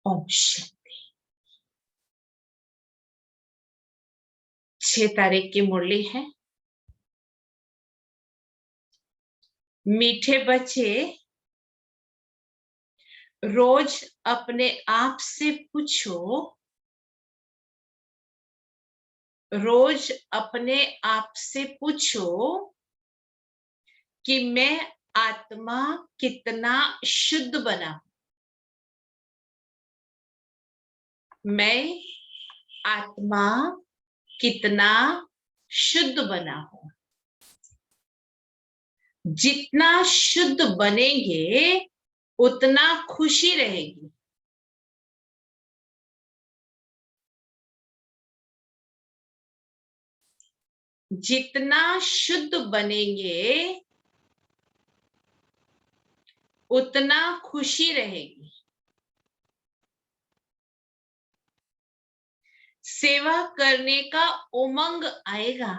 ओम शांति। 6 तारीख की मुरली है। मीठे बच्चे, रोज अपने आप से पूछो, रोज अपने आप से पूछो कि मैं आत्मा कितना शुद्ध बना हूं। मैं आत्मा कितना शुद्ध बना हूं। जितना शुद्ध बनेंगे उतना खुशी रहेगी। जितना शुद्ध बनेंगे उतना खुशी रहेगी। सेवा करने का उमंग आएगा।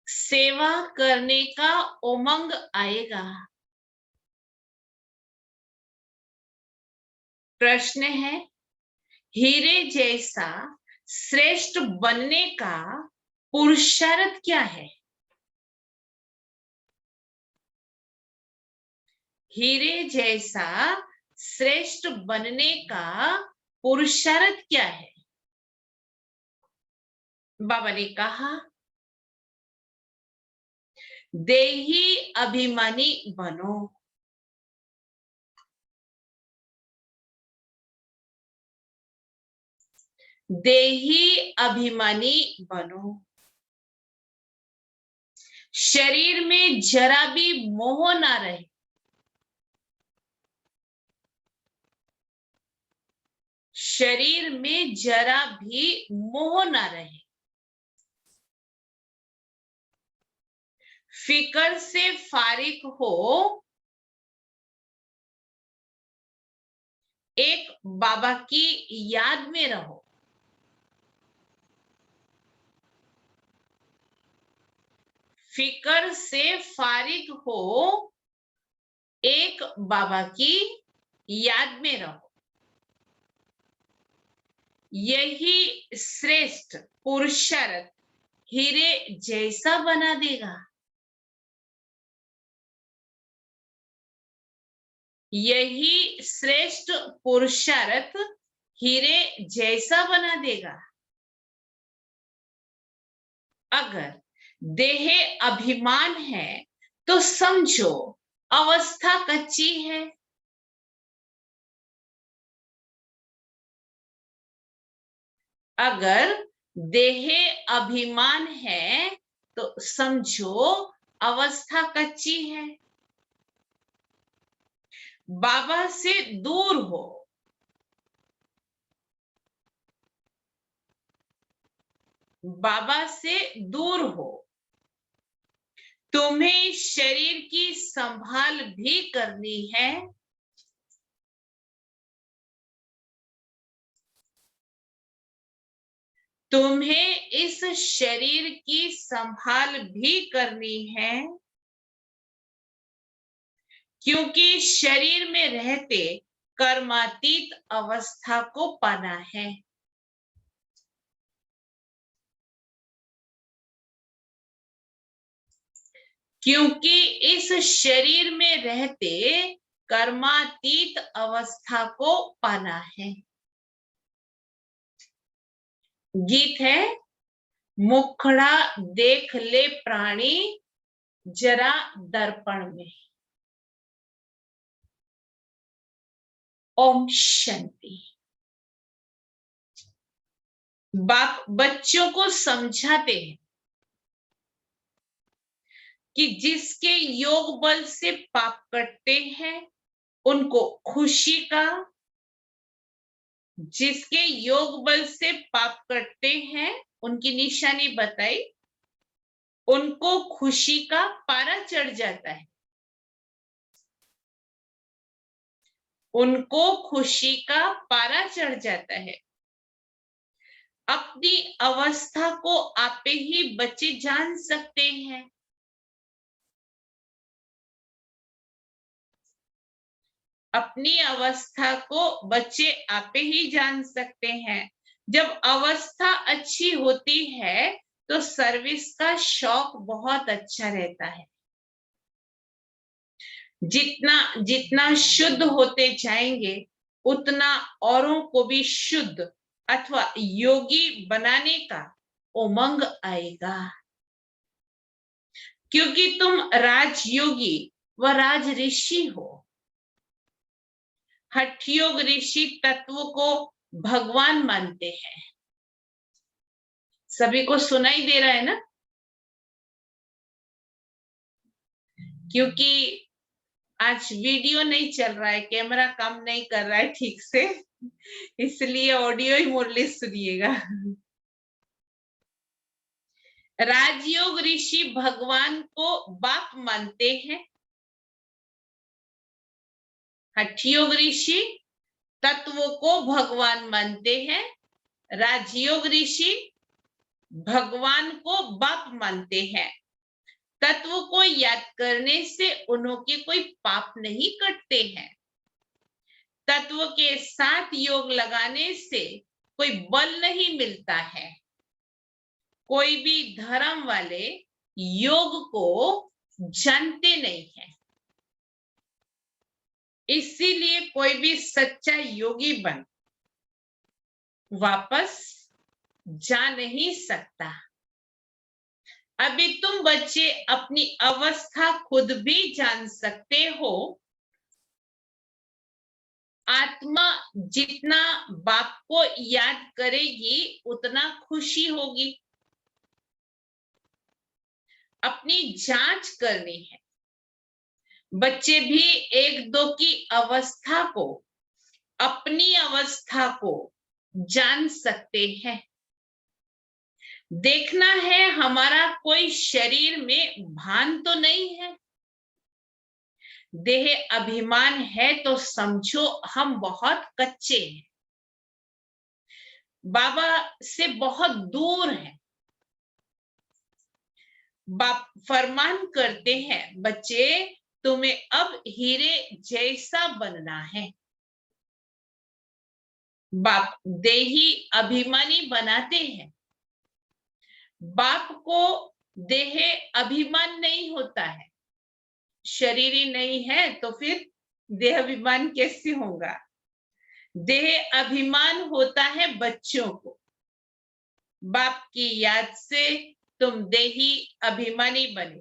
सेवा करने का उमंग आएगा। प्रश्न है, हीरे जैसा श्रेष्ठ बनने का पुरुषार्थ क्या है? हीरे जैसा श्रेष्ठ बनने का पुरुषार्थ क्या है? बाबा ने कहा, देही अभिमानी बनो। देही अभिमानी बनो। शरीर में जरा भी मोह ना रहे। शरीर में जरा भी मोह ना रहे। फिक्र से फारिग हो, एक बाबा की याद में रहो। फिक्र से फारिग हो, एक बाबा की याद में रहो। यही श्रेष्ठ पुरुषार्थ हीरे जैसा बना देगा। यही श्रेष्ठ पुरुषार्थ हीरे जैसा बना देगा। अगर देह अभिमान है तो समझो अवस्था कच्ची है। अगर देह अभिमान है तो समझो अवस्था कच्ची है। बाबा से दूर हो। बाबा से दूर हो। तुम्हें शरीर की संभाल भी करनी है। तुम्हें इस शरीर की संभाल भी करनी है, क्योंकि शरीर में रहते कर्मातीत अवस्था को पाना है। क्योंकि इस शरीर में रहते कर्मातीत अवस्था को पाना है। गीत है, मुखड़ा देख ले प्राणी जरा दर्पण में। ओम शांति। बाप बच्चों को समझाते हैं कि जिसके योग बल से पाप कटते हैं उनको खुशी का, जिसके योग बल से पाप कटते हैं उनकी निशानी बताई, उनको खुशी का पारा चढ़ जाता है। उनको खुशी का पारा चढ़ जाता है। अपनी अवस्था को आपे ही बच्चे जान सकते हैं। अपनी अवस्था को बच्चे आपे ही जान सकते हैं। जब अवस्था अच्छी होती है तो सर्विस का शौक बहुत अच्छा रहता है। जितना जितना शुद्ध होते जाएंगे उतना औरों को भी शुद्ध अथवा योगी बनाने का उमंग आएगा। क्योंकि तुम राजयोगी व राज ऋषि हो। हठ योग ऋषि तत्व को भगवान मानते हैं। सभी को सुनाई दे रहा है ना? क्योंकि आज वीडियो नहीं चल रहा है, कैमरा काम नहीं कर रहा है ठीक से, इसलिए ऑडियो ही मुरली सुनिएगा। राजयोग ऋषि भगवान को बाप मानते हैं। हठ योग ऋषि तत्व को भगवान मानते हैं। राजयोग ऋषि भगवान को बाप मानते हैं। तत्व को याद करने से उनके कोई पाप नहीं कटते हैं। तत्व के साथ योग लगाने से कोई बल नहीं मिलता है। कोई भी धर्म वाले योग को जानते नहीं है, इसीलिए कोई भी सच्चा योगी बन वापस जा नहीं सकता। अभी तुम बच्चे अपनी अवस्था खुद भी जान सकते हो। आत्मा जितना बाप को याद करेगी उतना खुशी होगी। अपनी जांच करनी है। बच्चे भी एक दो की अवस्था को, अपनी अवस्था को जान सकते हैं। देखना है हमारा कोई शरीर में भान तो नहीं है। देह अभिमान है तो समझो हम बहुत कच्चे हैं, बाबा से बहुत दूर हैं। बाप फरमान करते हैं, बच्चे तुम्हें अब हीरे जैसा बनना है। बाप देही अभिमानी बनाते हैं। बाप को देह अभिमान नहीं होता है। शरीर ही नहीं है तो फिर देह अभिमान कैसे होगा? देह अभिमान होता है बच्चों को। बाप की याद से तुम देही अभिमानी बने।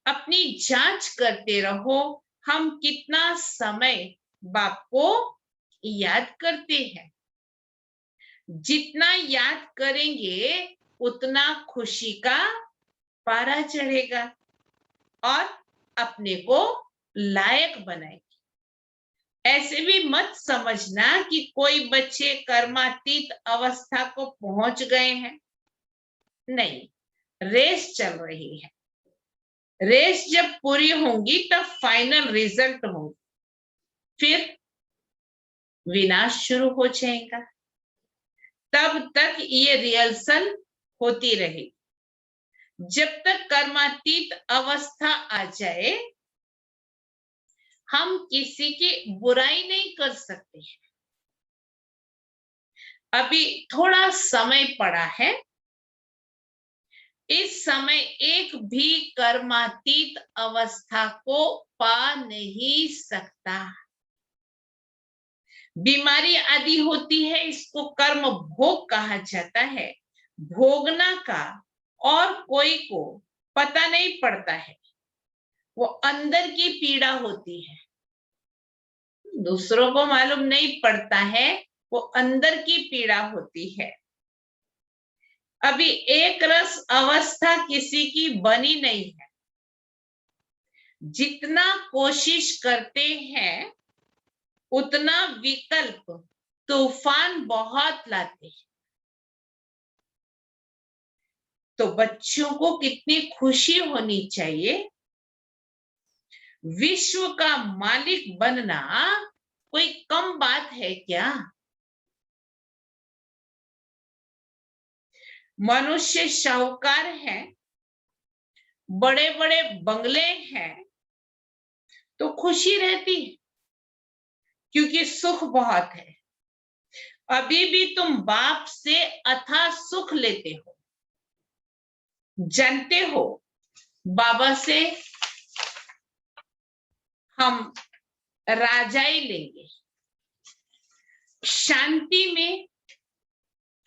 अपनी जांच करते रहो, हम कितना समय बाप को याद करते हैं। जितना याद करेंगे उतना खुशी का पारा चढ़ेगा और अपने को लायक बनाएगी। ऐसे भी मत समझना कि कोई बच्चे कर्मातीत अवस्था को पहुंच गए हैं। नहीं, रेस चल रही है। रेस जब पूरी होंगी तब फाइनल रिजल्ट होंगे, फिर विनाश शुरू हो जाएगा। तब तक ये रिहर्सल होती रहेगी। जब तक कर्मातीत अवस्था आ जाए, हम किसी की बुराई नहीं कर सकते। अभी थोड़ा समय पड़ा है। इस समय एक भी कर्मातीत अवस्था को पा नहीं सकता। बीमारी आदि होती है, इसको कर्म भोग कहा जाता है। भोगना का और कोई को पता नहीं पड़ता है। वो अंदर की पीड़ा होती है, दूसरों को मालूम नहीं पड़ता है। वो अंदर की पीड़ा होती है। अभी एक रस अवस्था किसी की बनी नहीं है। जितना कोशिश करते हैं उतना विकल्प तूफान बहुत लाते हैं। तो बच्चों को कितनी खुशी होनी चाहिए। विश्व का मालिक बनना कोई कम बात है क्या? मनुष्य शाहूकार है, बड़े बड़े बंगले हैं, तो खुशी रहती है क्योंकि सुख बहुत है। अभी भी तुम बाप से अथाह सुख लेते हो। जानते हो, बाबा से हम राजाई लेंगे। शांति में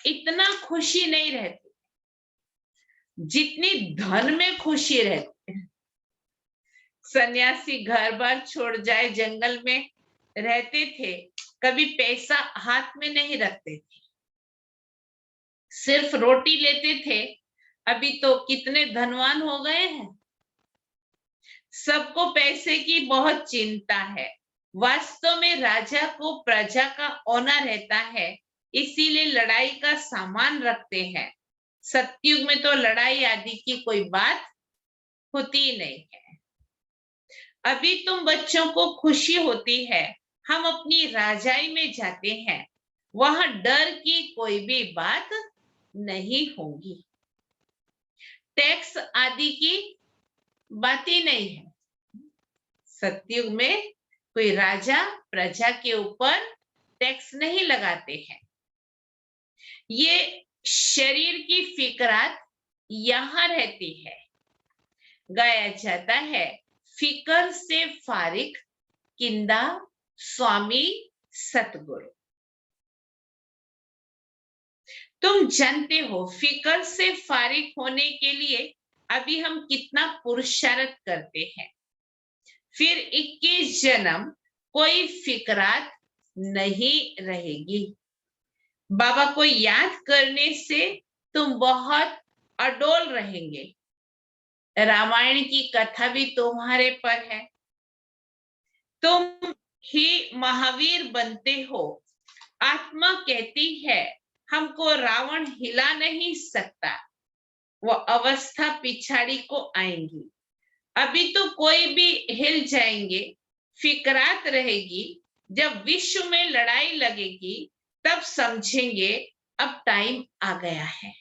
इतना खुशी नहीं रहती जितनी धन में खुशी रहती है। सन्यासी घर बार छोड़ जाए, जंगल में रहते थे, कभी पैसा हाथ में नहीं रखते थे, सिर्फ रोटी लेते थे। अभी तो कितने धनवान हो गए हैं। सबको पैसे की बहुत चिंता है। वास्तव में राजा को प्रजा का औना रहता है, इसीलिए लड़ाई का सामान रखते हैं। सतयुग में तो लड़ाई आदि की कोई बात होती नहीं है। अभी तुम बच्चों को खुशी होती है, हम अपनी राजाई में जाते हैं, वहां डर की कोई भी बात नहीं होगी। टैक्स आदि की बात ही नहीं है। सतयुग में कोई राजा प्रजा के ऊपर टैक्स नहीं लगाते हैं। ये शरीर की फिकरात यहां रहती है। गाया जाता है, फिकर से फारिग किंदा स्वामी सतगुरु। तुम जानते हो, फिकर से फारिग होने के लिए अभी हम कितना पुरुषार्थ करते हैं। फिर 21 जन्म कोई फिकरात नहीं रहेगी। बाबा को याद करने से तुम बहुत अडोल रहेंगे। रामायण की कथा भी तुम्हारे पर है। तुम ही महावीर बनते हो। आत्मा कहती है, हमको रावण हिला नहीं सकता। वो अवस्था पिछाड़ी को आएंगी। अभी तो कोई भी हिल जाएंगे, फिकरात रहेगी। जब विश्व में लड़ाई लगेगी तब समझेंगे अब टाइम आ गया है।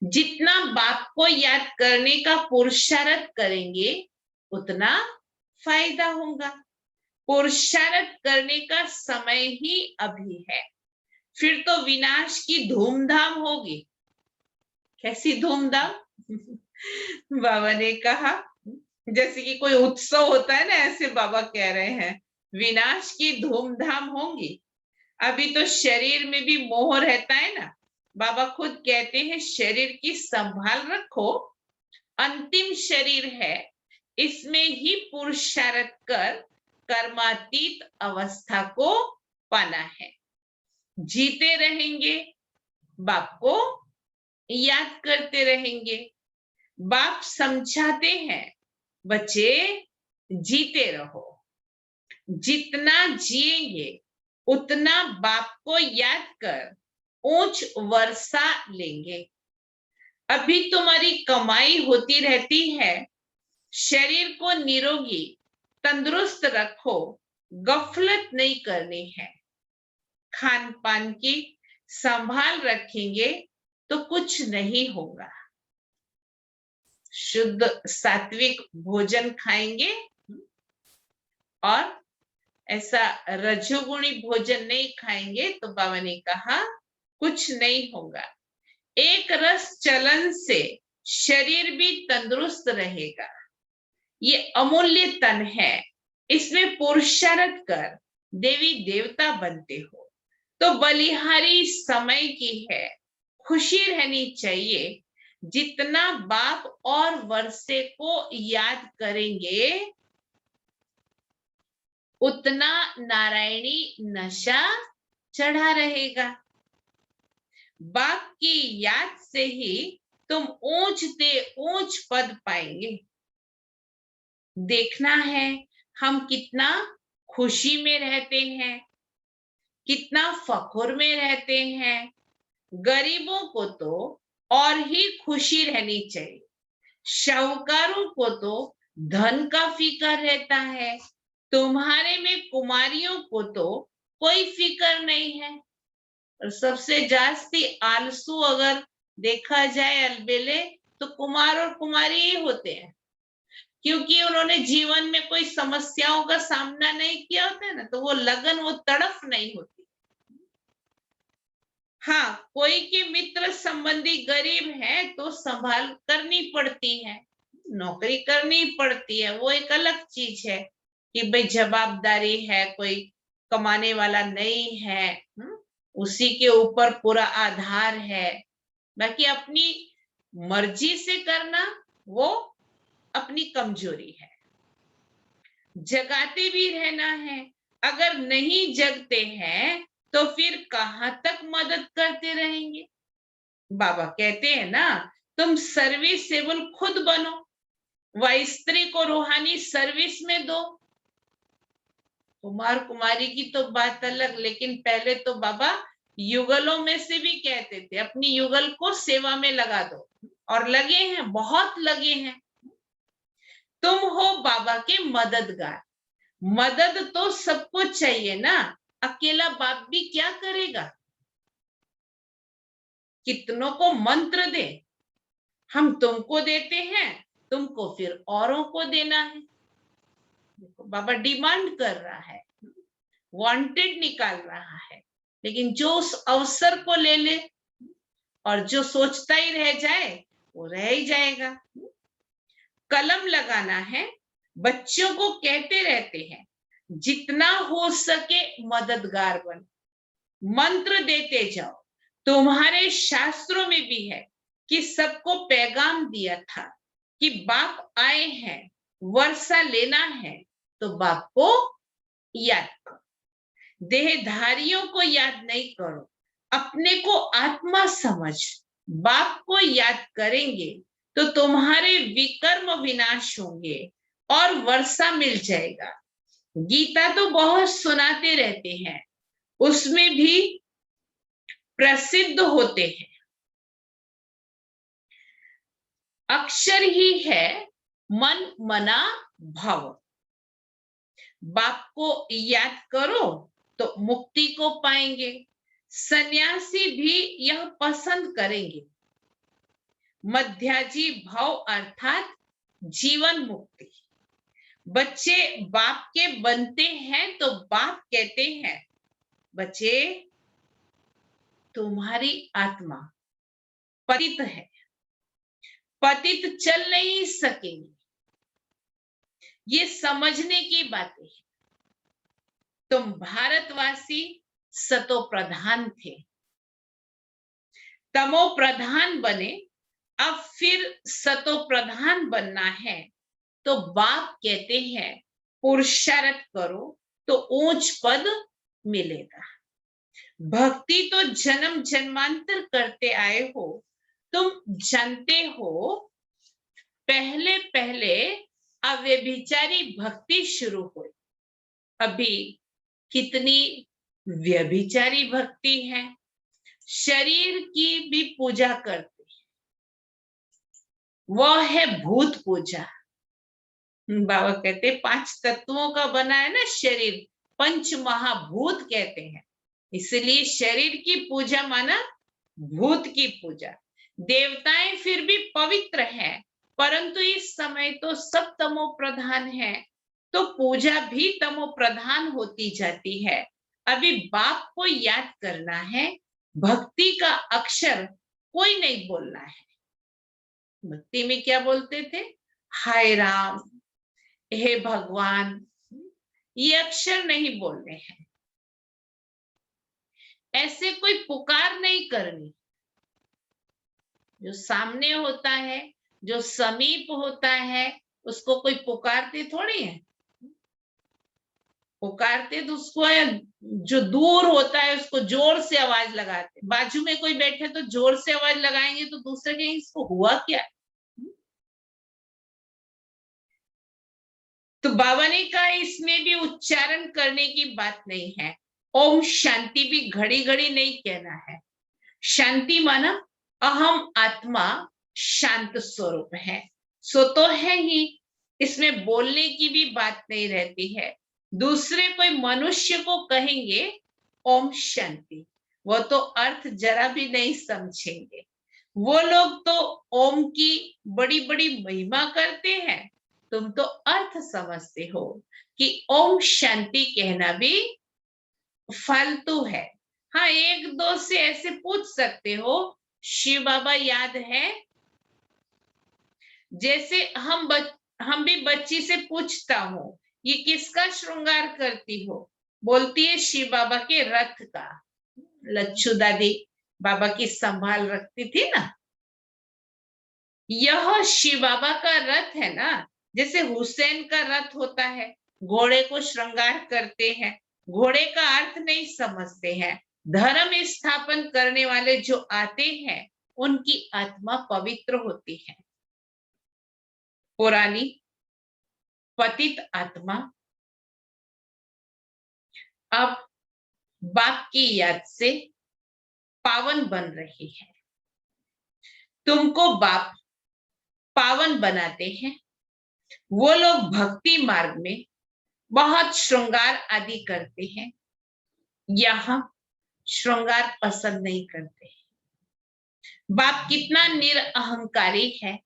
जितना बाप को याद करने का पुरुषार्थ करेंगे उतना फायदा होगा। पुरुषार्थ करने का समय ही अभी है, फिर तो विनाश की धूमधाम होगी। कैसी धूमधाम? बाबा ने कहा, जैसे कि कोई उत्सव होता है ना, ऐसे बाबा कह रहे हैं विनाश की धूमधाम होंगी। अभी तो शरीर में भी मोह रहता है ना, बाबा खुद कहते हैं शरीर की संभाल रखो, अंतिम शरीर है, इसमें ही पुरुषार्थ कर कर्मातीत अवस्था को पाना है। जीते रहेंगे, बाप को याद करते रहेंगे। बाप समझाते हैं बच्चे जीते रहो, जितना जिएंगे उतना बाप को याद कर ऊंच वर्षा लेंगे। अभी तुम्हारी कमाई होती रहती है, शरीर को निरोगी तंदुरुस्त रखो, गफलत नहीं करनी है। खान पान की संभाल रखेंगे तो कुछ नहीं होगा। शुद्ध सात्विक भोजन खाएंगे और ऐसा रजोगुणी भोजन नहीं खाएंगे तो बाबा ने कहा कुछ नहीं होगा। एक रस चलन से शरीर भी तंदुरुस्त रहेगा। ये अमूल्य तन है, इसमें पुरुषार्थ कर देवी देवता बनते हो। तो बलिहारी समय की है, खुशी रहनी चाहिए। जितना बाप और वर्षे को याद करेंगे उतना नारायणी नशा चढ़ा रहेगा। बाप की याद से ही तुम ऊंच से ऊंच पद पाएंगे। देखना है हम कितना खुशी में रहते हैं, कितना फखुर में रहते हैं। गरीबों को तो और ही खुशी रहनी चाहिए, शाहूकारों को तो धन का फिक्र रहता है, तुम्हारे में कुमारियों को तो कोई फिक्र नहीं है। और सबसे जास्ती आलसू अगर देखा जाए अलबेले तो कुमार और कुमारी ही होते हैं, क्योंकि उन्होंने जीवन में कोई समस्याओं का सामना नहीं किया होता है ना, तो वो लगन, वो तड़फ नहीं होती। हाँ, कोई के मित्र संबंधी गरीब है तो संभाल करनी पड़ती है, नौकरी करनी पड़ती है, वो एक अलग चीज है कि भाई जवाबदारी है, कोई कमाने वाला नहीं है, उसी के ऊपर पूरा आधार है। बाकी अपनी मर्जी से करना वो अपनी कमजोरी है। जगाते भी रहना है, अगर नहीं जगते हैं तो फिर कहां तक मदद करते रहेंगे। बाबा कहते हैं ना, तुम सर्विसेबल खुद बनो, व स्त्री को रूहानी सर्विस में दो। कुमार कुमारी की तो बात अलग, लेकिन पहले तो बाबा युगलों में से भी कहते थे अपनी युगल को सेवा में लगा दो, और लगे हैं, बहुत लगे हैं। तुम हो बाबा के मददगार। मदद तो सबको चाहिए ना, अकेला बाप भी क्या करेगा। कितनों को मंत्र दे, हम तुमको देते हैं, तुमको फिर औरों को देना है। बाबा डिमांड कर रहा है, वांटेड निकाल रहा है, लेकिन जो उस अवसर को ले ले और जो सोचता ही रह जाए वो रह ही जाएगा। कलम लगाना है, बच्चों को कहते रहते हैं जितना हो सके मददगार बन, मंत्र देते जाओ। तुम्हारे शास्त्रों में भी है कि सबको पैगाम दिया था कि बाप आए हैं, वर्षा लेना है तो बाप को याद करो। देहधारियों को याद नहीं करो, अपने को आत्मा समझ। बाप को याद करेंगे तो तुम्हारे विकर्म विनाश होंगे और वर्षा मिल जाएगा। गीता तो बहुत सुनाते रहते हैं, उसमें भी प्रसिद्ध होते हैं। अक्षर ही है मन मना भाव। बाप को याद करो तो मुक्ति को पाएंगे। सन्यासी भी यह पसंद करेंगे। मध्याजी भाव अर्थात जीवन मुक्ति। बच्चे बाप के बनते हैं तो बाप कहते हैं बच्चे तुम्हारी आत्मा पतित है, पतित चल नहीं सकेगी, ये समझने की बातें हैं। तुम भारतवासी सतो प्रधान थे, तमो प्रधान बने, अब फिर सतो प्रधान बनना है। तो बाप कहते हैं पुरुषार्थ करो तो ऊंच पद मिलेगा। भक्ति तो जन्म जन्मांतर करते आए हो, तुम जानते हो। पहले पहले अव्यभिचारी भक्ति शुरू हुई, अभी कितनी व्यभिचारी भक्ति है। शरीर की भी पूजा करते हैं, वह है भूत पूजा। बाबा कहते 5 तत्वों का बना है ना शरीर, पंच महाभूत कहते हैं। इसलिए शरीर की पूजा माना भूत की पूजा। देवताएं फिर भी पवित्र हैं, परंतु इस समय तो सब तमो प्रधान है, तो पूजा भी तमो प्रधान होती जाती है। अभी बाप को याद करना है, भक्ति का अक्षर कोई नहीं बोलना है। भक्ति में क्या बोलते थे? हाय राम, हे भगवान, ये अक्षर नहीं बोलने हैं। ऐसे कोई पुकार नहीं करनी। जो सामने होता है, जो समीप होता है, उसको कोई पुकारते थोड़ी है। पुकारते तो उसको है, जो दूर होता है उसको जोर से आवाज लगाते। बाजू में कोई बैठे तो जोर से आवाज लगाएंगे तो दूसरे कहेंगे इसको हुआ क्या। तो बाबा ने कहा इसमें भी उच्चारण करने की बात नहीं है। ओम शांति भी घड़ी घड़ी नहीं कहना है। शांति माना अहम आत्मा शांत स्वरूप है, सो तो है ही, इसमें बोलने की भी बात नहीं रहती है। दूसरे कोई मनुष्य को कहेंगे ओम शांति, वो तो अर्थ जरा भी नहीं समझेंगे। वो लोग तो ओम की बड़ी बड़ी महिमा करते हैं, तुम तो अर्थ समझते हो कि ओम शांति कहना भी फालतू है। हाँ, एक दो से ऐसे पूछ सकते हो, शिव बाबा याद है, जैसे हम भी बच्ची से पूछता हूँ ये किसका श्रृंगार करती हो, बोलती है शिव बाबा के रथ का। लच्छू दादी बाबा की संभाल रखती थी ना। यह शिव बाबा का रथ है ना, जैसे हुसैन का रथ होता है, घोड़े को श्रृंगार करते हैं, घोड़े का अर्थ नहीं समझते हैं। धर्म स्थापन करने वाले जो आते हैं उनकी आत्मा पवित्र होती है। पुरानी पतित आत्मा अब बाप की याद से पावन बन रही है। तुमको बाप पावन बनाते हैं। वो लोग भक्ति मार्ग में बहुत श्रृंगार आदि करते हैं, यहाँ श्रृंगार पसंद नहीं करते। बाप कितना निरअहंकारी है,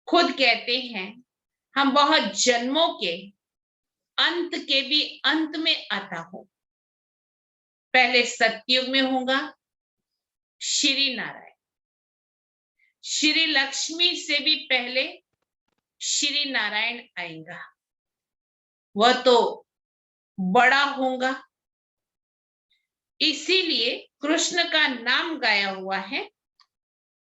खुद कहते हैं हम बहुत जन्मों के अंत के भी अंत में आता हूं। पहले सतयुग में होगा श्री नारायण, श्री लक्ष्मी से भी पहले श्री नारायण आएगा। वह तो बड़ा होगा, इसीलिए कृष्ण का नाम गाया हुआ है।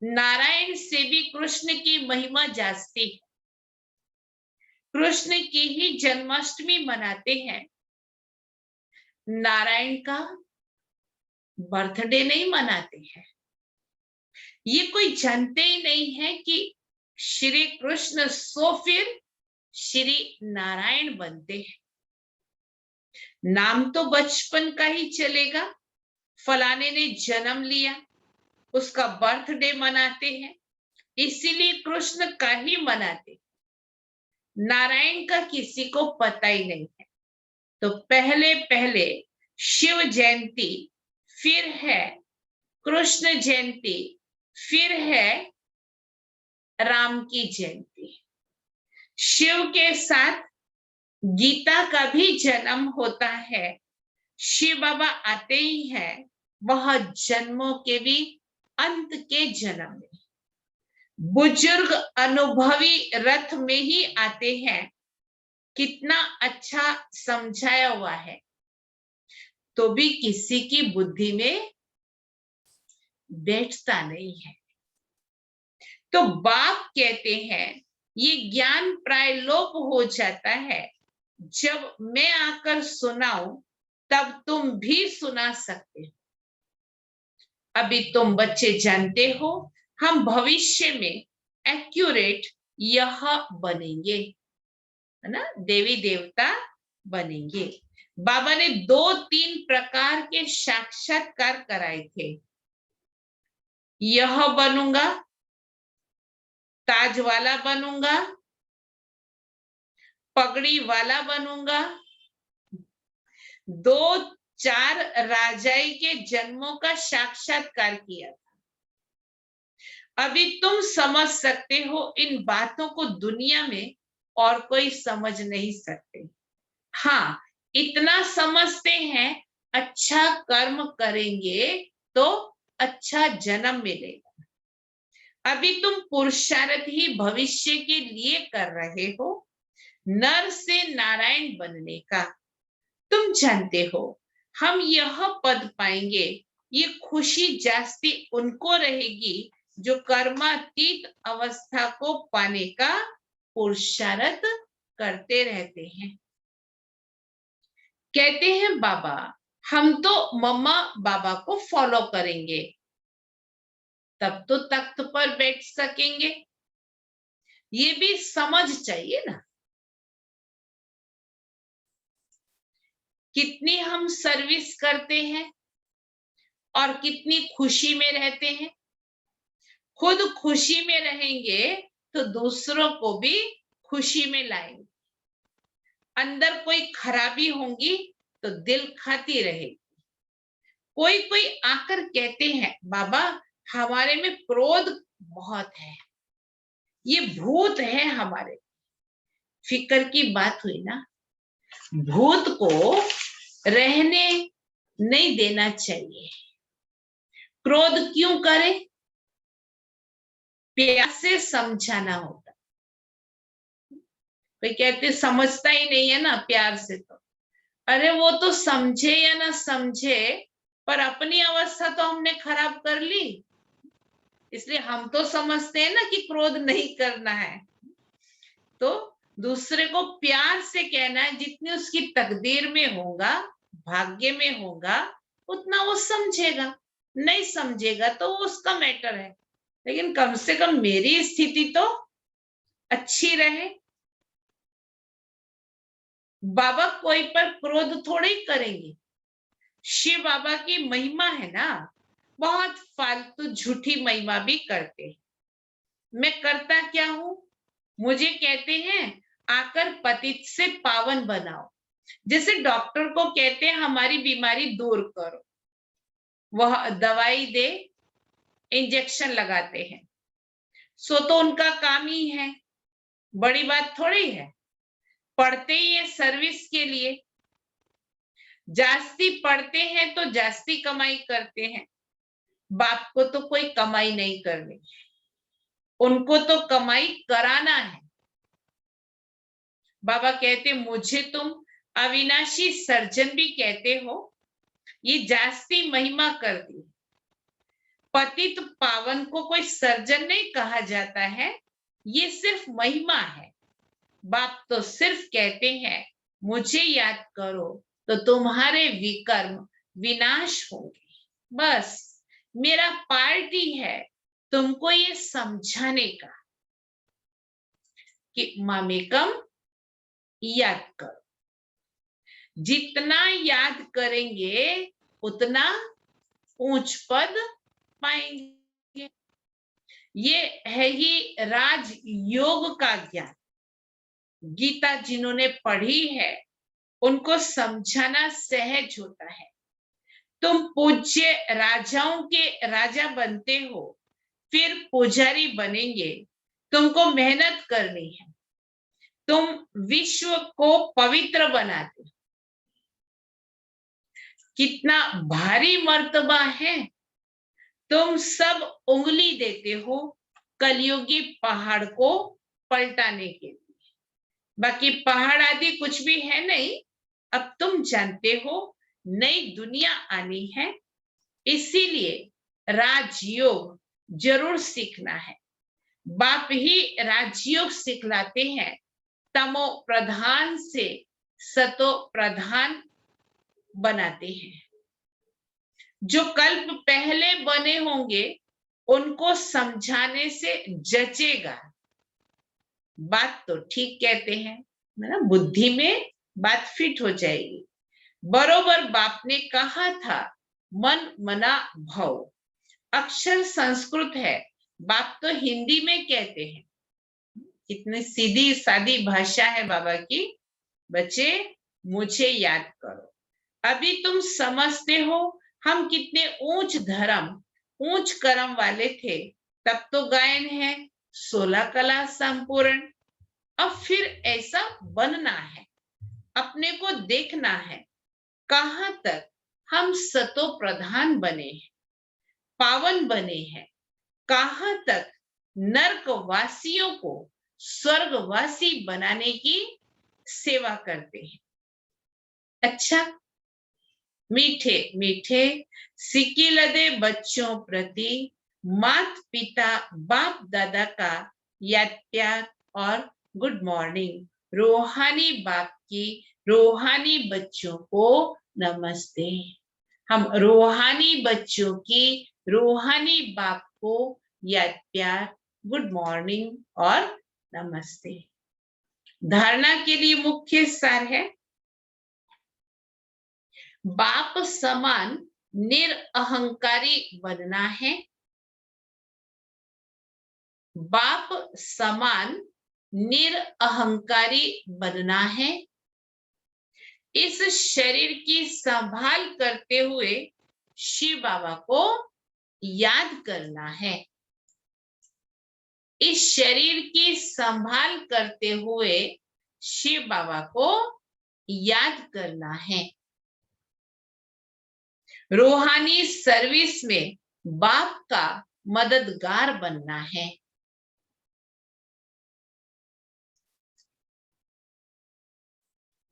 नारायण से भी कृष्ण की महिमा जास्ती है। कृष्ण की ही जन्माष्टमी मनाते हैं, नारायण का बर्थडे नहीं मनाते हैं। ये कोई जानते ही नहीं है कि श्री कृष्ण सो फिर श्री नारायण बनते हैं। नाम तो बचपन का ही चलेगा, फलाने ने जन्म लिया, उसका बर्थडे मनाते हैं, इसीलिए कृष्ण का ही मनाते। नारायण का किसी को पता ही नहीं है। तो पहले पहले शिव जयंती, फिर है कृष्ण जयंती, फिर है राम की जयंती। शिव के साथ गीता का भी जन्म होता है। शिव बाबा आते ही हैं, वह जन्मों के भी अंत के जन्म में। बुजुर्ग अनुभवी रथ में ही आते हैं, कितना अच्छा समझाया हुआ है, तो भी किसी की बुद्धि में बैठता नहीं है। तो बाप कहते हैं ये ज्ञान प्राय लोप हो जाता है, जब मैं आकर सुनाऊं तब तुम भी सुना सकते हो। अभी तुम बच्चे जानते हो हम भविष्य में एक्यूरेट यह बनेंगे, है ना, देवी देवता बनेंगे। बाबा ने 2-3 प्रकार के साक्षात्कार कराए थे। यह बनूंगा, ताज वाला बनूंगा, पगड़ी वाला बनूंगा, 2-4 राजाई के जन्मों का साक्षात्कार किया था। अभी तुम समझ सकते हो इन बातों को दुनिया में और कोई समझ नहीं सकते। हाँ, इतना समझते हैं अच्छा कर्म करेंगे तो अच्छा जन्म मिलेगा। अभी तुम पुरुषार्थ ही भविष्य के लिए कर रहे हो, नर से नारायण बनने का। तुम जानते हो हम यह पद पाएंगे, ये खुशी जास्ती उनको रहेगी जो कर्मातीत अवस्था को पाने का पुरुषार्थ करते रहते हैं। कहते हैं बाबा हम तो मम्मा बाबा को फॉलो करेंगे, तब तो तख्त पर बैठ सकेंगे। ये भी समझ चाहिए ना। कितनी हम सर्विस करते हैं और कितनी खुशी में रहते हैं। खुद खुशी में रहेंगे तो दूसरों को भी खुशी में लाएंगे। अंदर कोई खराबी होंगी तो दिल खाती रहेगी। कोई कोई आकर कहते हैं बाबा हमारे में क्रोध बहुत है, ये भूत है हमारे। फिक्र की बात हुई ना। भूत को रहने नहीं देना चाहिए। क्रोध क्यों करे? प्यार से समझाना होता। कोई कहते समझता ही नहीं है ना प्यार से, तो अरे वो तो समझे या ना समझे, पर अपनी अवस्था तो हमने खराब कर ली, इसलिए हम तो समझते हैं ना कि क्रोध नहीं करना है। तो दूसरे को प्यार से कहना है, जितनी उसकी तकदीर में होगा, भाग्य में होगा, उतना वो समझेगा। नहीं समझेगा तो वो उसका मैटर है, लेकिन कम से कम मेरी स्थिति तो अच्छी रहे। बाबा कोई पर क्रोध थोड़े ही करेंगे। शिव बाबा की महिमा है ना, बहुत फालतू झूठी महिमा भी करते। मैं करता क्या हूं? मुझे कहते हैं आकर पतित से पावन बनाओ। जैसे डॉक्टर को कहते हैं हमारी बीमारी दूर करो, वह दवाई दे, इंजेक्शन लगाते हैं, सो तो उनका काम ही है, बड़ी बात थोड़ी है। पढ़ते ही है सर्विस के लिए, जास्ती पढ़ते हैं तो जास्ती कमाई करते हैं। बाप को तो कोई कमाई नहीं करनी, उनको तो कमाई कराना है। बाबा कहते मुझे तुम अविनाशी सर्जन भी कहते हो, ये जास्ती महिमा कर दी। पतित पावन को कोई सर्जन नहीं कहा जाता है, ये सिर्फ महिमा है। बाप तो सिर्फ कहते हैं मुझे याद करो तो तुम्हारे विकर्म विनाश होंगे। बस मेरा पार्टी है तुमको ये समझाने का कि मामेकम याद करो। जितना याद करेंगे उतना ऊंच पद पाएंगे। ये है ही राज योग का ज्ञान। गीता जिन्होंने पढ़ी है उनको समझाना सहज होता है। तुम पूज्य राजाओं के राजा बनते हो, फिर पुजारी बनेंगे, तुमको मेहनत करनी है। तुम विश्व को पवित्र बनाते हो। कितना भारी मर्तबा है। तुम सब उंगली देते हो कलयुगी पहाड़ को पलटाने के लिए। बाकी पहाड़ आदि कुछ भी है नहीं। अब तुम जानते हो नई दुनिया आनी है, इसीलिए राजयोग जरूर सीखना है। बाप ही राजयोग सिखलाते हैं, तमो प्रधान से सतो प्रधान बनाते हैं। जो कल्प पहले बने होंगे उनको समझाने से जचेगा। बात तो ठीक कहते हैं ना, बुद्धि में बात फिट हो जाएगी। बरोबर बाप ने कहा था, मन मना भव। अक्षर संस्कृत है, बाप तो हिंदी में कहते हैं। इतनी सीधी सादी भाषा है बाबा की। बच्चे मुझे याद करो, अभी तुम समझते हो हम कितने ऊंच धर्म ऊंच कर्म वाले थे। तब तो गायन है 16 कला संपूर्ण। अब फिर ऐसा बनना है, अपने को देखना है कहां तक हम सतो प्रधान बने हैं, पावन बने हैं, कहां तक नरकवासियों को स्वर्गवासी बनाने की सेवा करते हैं। अच्छा, मीठे मीठे सिकिलदे बच्चों प्रति मात पिता बाप दादा का याद प्यार और गुड मॉर्निंग। रूहानी बाप की रूहानी बच्चों को नमस्ते। हम रूहानी बच्चों की रूहानी बाप को याद प्यार, गुड मॉर्निंग और नमस्ते। धारणा के लिए मुख्य सार है, बाप समान निरअहंकारी बनना है। बाप समान निरअहंकारी बनना है। इस शरीर की संभाल करते हुए शिव बाबा को याद करना है। इस शरीर की संभाल करते हुए शिव बाबा को याद करना है। रूहानी सर्विस में बाप का मददगार बनना है।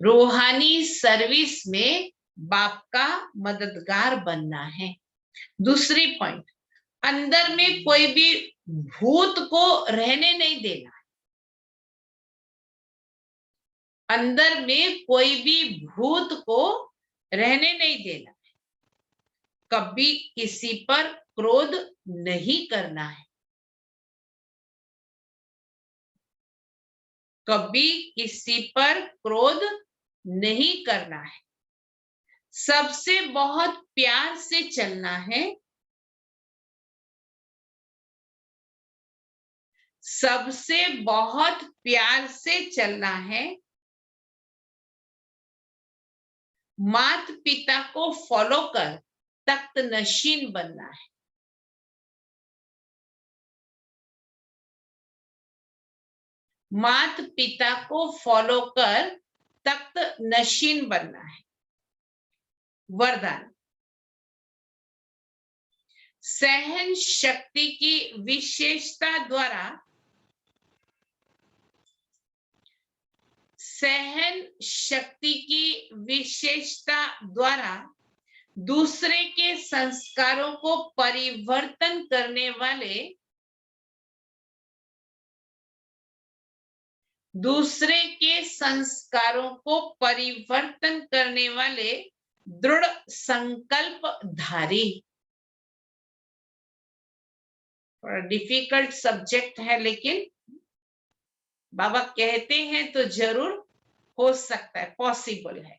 रूहानी सर्विस में बाप का मददगार बनना है। दूसरी पॉइंट, अंदर में कोई भी भूत को रहने नहीं देना। अंदर में कोई भी भूत को रहने नहीं देना। कभी किसी पर क्रोध नहीं करना है। कभी किसी पर क्रोध नहीं करना है। सबसे बहुत प्यार से चलना है। सबसे बहुत प्यार से चलना है। माता पिता को फॉलो कर तख्त नशीन बनना है। माता पिता को फॉलो कर तख्त नशीन बनना है। वरदान, सहन शक्ति की विशेषता द्वारा सहन शक्ति की विशेषता द्वारा दूसरे के संस्कारों को परिवर्तन करने वाले दूसरे के संस्कारों को परिवर्तन करने वाले दृढ़ संकल्प धारी। डिफिकल्ट सब्जेक्ट है, लेकिन बाबा कहते हैं तो जरूर हो सकता है, पॉसिबल है।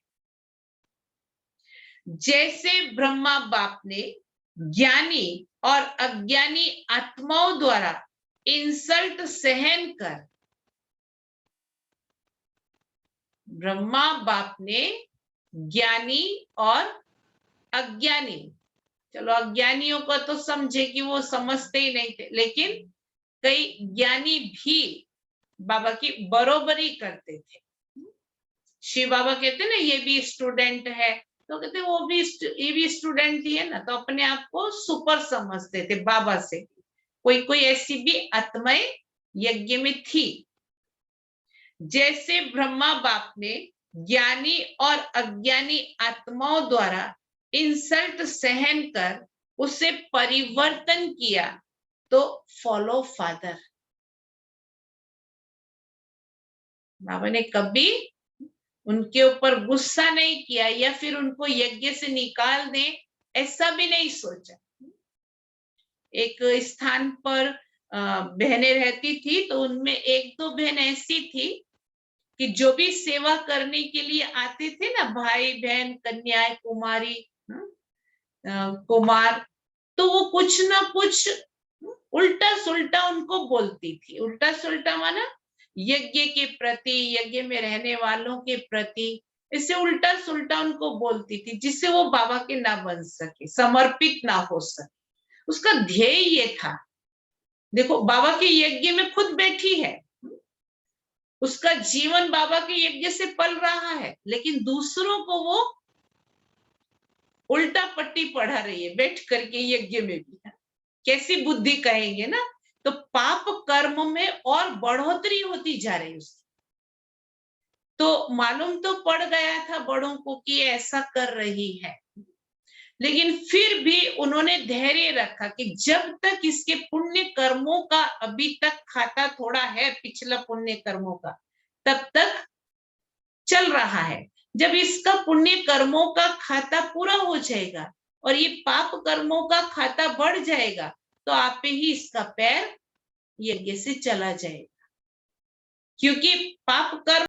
जैसे ब्रह्मा बाप ने ज्ञानी और अज्ञानी आत्माओं द्वारा इंसल्ट सहन कर, ब्रह्मा बाप ने ज्ञानी और अज्ञानी, चलो अज्ञानियों को तो समझे कि वो समझते ही नहीं थे, लेकिन कई ज्ञानी भी बाबा की बरोबरी करते थे। शिव बाबा कहते ना ये भी स्टूडेंट है, तो कहते वो भी ये भी स्टूडेंट ही है ना, तो अपने आप को सुपर समझते थे बाबा से। कोई कोई ऐसी भी आत्माएं यज्ञ में थी। जैसे ब्रह्मा बाप ने ज्ञानी और अज्ञानी आत्माओं द्वारा इंसल्ट सहन कर उसे परिवर्तन किया, तो फॉलो फादर। बाबा ने कभी उनके ऊपर गुस्सा नहीं किया या फिर उनको यज्ञ से निकाल दें, ऐसा भी नहीं सोचा। एक स्थान पर बहनें रहती थी, तो उनमें एक दो बहन ऐसी थी कि जो भी सेवा करने के लिए आते थे ना, भाई बहन कन्याएं कुमारी कुमार, तो वो कुछ ना कुछ उल्टा सुल्टा उनको बोलती थी। उल्टा सुल्टा माना यज्ञ के प्रति, यज्ञ में रहने वालों के प्रति, इससे उल्टा सुल्टा उनको बोलती थी, जिससे वो बाबा के ना बन सके, समर्पित ना हो सके। उसका ध्येय ये था, देखो बाबा के यज्ञ में खुद बैठी है, उसका जीवन बाबा के यज्ञ से पल रहा है, लेकिन दूसरों को वो उल्टा पट्टी पढ़ा रही है बैठ करके यज्ञ में भी। कैसी बुद्धि कहेंगे ना। तो पाप कर्म में और बढ़ोतरी होती जा रही उसकी। तो मालूम तो पड़ गया था बड़ों को कि ऐसा कर रही है, लेकिन फिर भी उन्होंने धैर्य रखा कि जब तक इसके पुण्य कर्मों का अभी तक खाता थोड़ा है, पिछला पुण्य कर्मों का, तब तक चल रहा है। जब इसका पुण्य कर्मों का खाता पूरा हो जाएगा और ये पाप कर्मों का खाता बढ़ जाएगा, तो आप ही इसका पैर यज्ञ से चला जाएगा, क्योंकि पाप कर्म